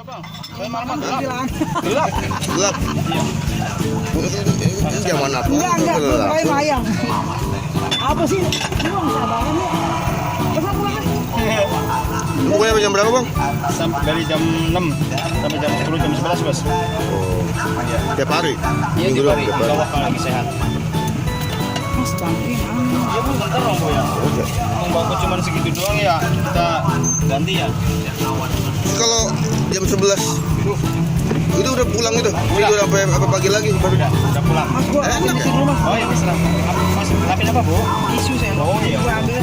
Gelap. Gelap. Ini zaman apa? Enggak, kayak mayang. Apa sih? Bang, sabaran ya. Pesan pulang kan? Pokoknya jam berapa, Bang? Dari jam 6 sampai jam 10, jam 11, Bos. Oh. Tiap hari? Iya, Minggu tiap doang, hari. tiap hari. Kalau lagi sehat. Mas, bantuin. Iya, Bu, bentar dong, Bu ya. Mau baku cuma segitu doang ya, kita ganti ya. Kalau jam 11 itu udah pulang itu? Tidur apa pagi lagi? Baru Udah pulang. Mas, gua enak ya? dulu, Mas. Oh iya, Mas. Mas, lapin apa, Bu? Isu saya. Oh iya. Gua ambil.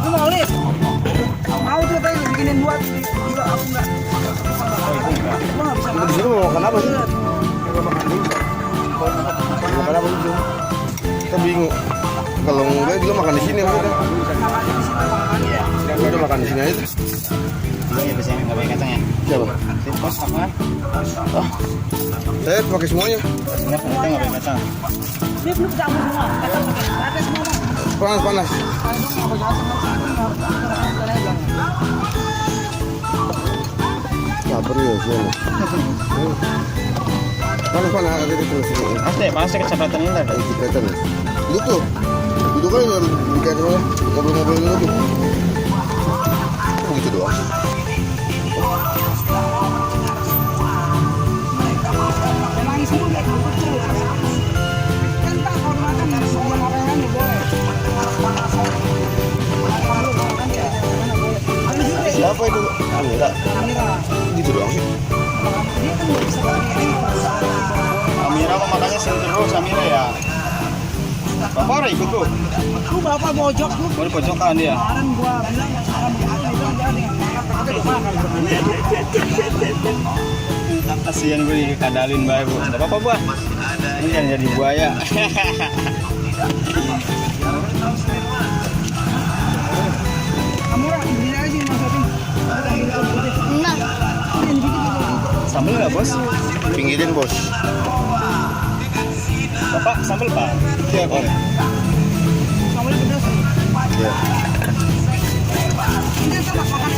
Lu mau lihat? Mau tuh tadi bikinin buat juga aku enggak. Oh, itu enggak. Gua enggak bisa Di sini mau makan apa sih? Makan apa sih? Kita bingung. Kalau enggak juga makan di sini maksudnya. Iya. Ya udah makan di sini aja. Iya, biasanya nggak pakai kacang ya. Siapa? Bos, apa? Ah, saya pakai semuanya. Sebenarnya kita nggak pakai kacang. Dia belum campur semua. Ada semua, Bang. Panas. Sabar ya sih. Panas ada di sini. Pasti, pasti kecepatan ini ada. Ada kelihatan. Itu kan yang kayak mana? Ngobrol-ngobrol dulu tuh. Begitu doang. Memang isi semua enggak campur terus. Kan tak kalau makan dari semua makanan ya boleh. Siapa itu? Enggak. Gitu doang sih. Amira mau makannya sen terus, Amira ya. Bapak orang ikut, Bu. Lu bapak bojok lu. Mau di pojokan dia. Kemarin gua bilang sekarang begitu itu jadi makan. Kasihan gue dikadalin bae, Bu. Enggak apa-apa, Bu. Ini jangan jadi buaya. Kamu lah beli aja masukin. Nah, Sambel nggak, Bos? Pinggirin, Bos. Bapak, sambel, Pak. Iya, Pak. Kamu pedas. Ya. Ini sama makan.